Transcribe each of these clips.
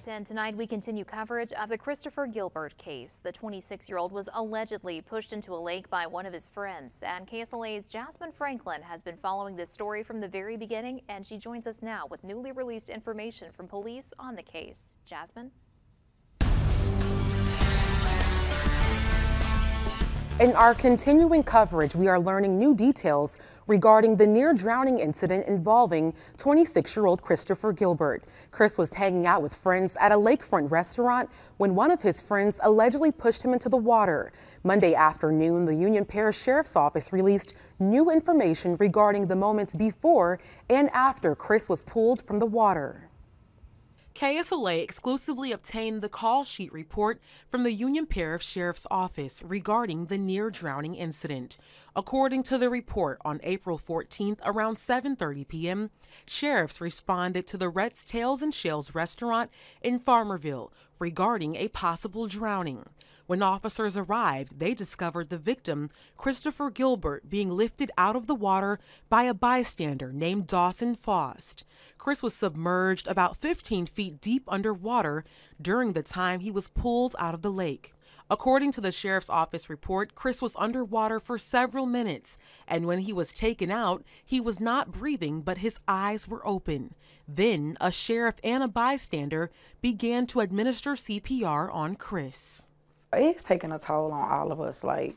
And tonight we continue coverage of the Christopher Gilbert case. The 26-year-old was allegedly pushed into a lake by one of his friends. And KSLA's Jasmine Franklin has been following this story from the very beginning, and she joins us now with newly released information from police on the case. Jasmine? In our continuing coverage, we are learning new details regarding the near-drowning incident involving 26-year-old Christopher Gilbert. Chris was hanging out with friends at a lakefront restaurant when one of his friends allegedly pushed him into the water. Monday afternoon, the Union Parish Sheriff's Office released new information regarding the moments before and after Chris was pulled from the water. KSLA exclusively obtained the call sheet report from the Union Parish Sheriff's Office regarding the near-drowning incident. According to the report, on April 14th, around 7:30 p.m., sheriffs responded to the Rhett's Tails and Shells restaurant in Farmerville regarding a possible drowning. When officers arrived, they discovered the victim, Christopher Gilbert, being lifted out of the water by a bystander named Dawson Faust. Chris was submerged about 15 feet deep underwater during the time he was pulled out of the lake. According to the Sheriff's Office report, Chris was underwater for several minutes, and when he was taken out, he was not breathing, but his eyes were open. Then, a sheriff and a bystander began to administer CPR on Chris. It's taking a toll on all of us. Like,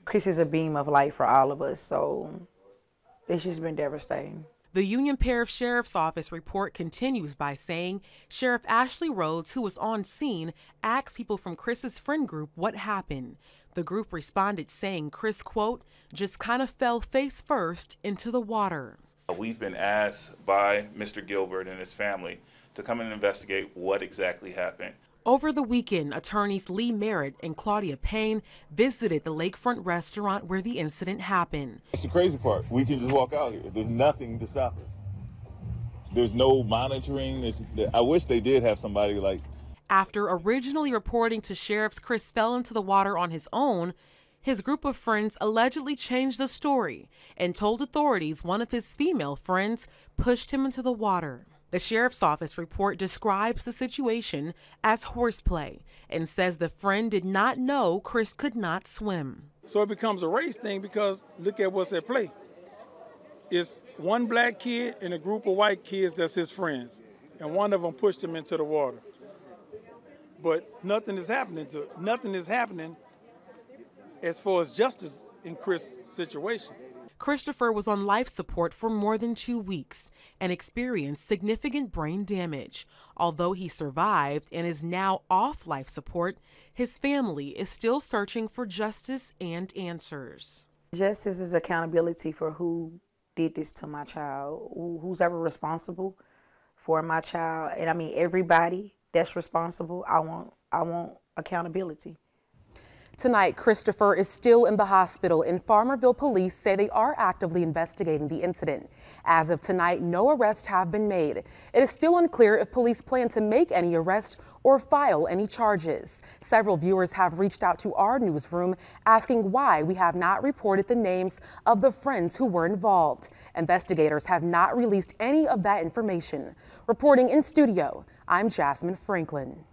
Chris is a beam of light for all of us, so it's just been devastating. The Union Parish Sheriff's Office report continues by saying Sheriff Ashley Rhodes, who was on scene, asked people from Chris's friend group what happened. The group responded saying Chris, quote, just kind of fell face first into the water. We've been asked by Mr. Gilbert and his family to come and investigate what exactly happened. Over the weekend, attorneys Lee Merritt and Claudia Payne visited the lakefront restaurant where the incident happened. That's the crazy part. We can just walk out here. There's nothing to stop us. There's no monitoring. I wish they did have somebody like... After originally reporting to sheriffs Chris fell into the water on his own, his group of friends allegedly changed the story and told authorities one of his female friends pushed him into the water. The Sheriff's Office report describes the situation as horseplay and says the friend did not know Chris could not swim. So it becomes a race thing because look at what's at play. It's one black kid and a group of white kids that's his friends, and one of them pushed him into the water. But nothing is happening as far as justice in Chris' situation. Christopher was on life support for more than 2 weeks and experienced significant brain damage. Although he survived and is now off life support, his family is still searching for justice and answers. Justice is accountability for who did this to my child, who's ever responsible for my child. And I mean, everybody that's responsible, I want accountability. Tonight, Christopher is still in the hospital, and Farmerville police say they are actively investigating the incident. As of tonight, no arrests have been made. It is still unclear if police plan to make any arrest or file any charges. Several viewers have reached out to our newsroom asking why we have not reported the names of the friends who were involved. Investigators have not released any of that information. Reporting in studio, I'm Jasmine Franklin.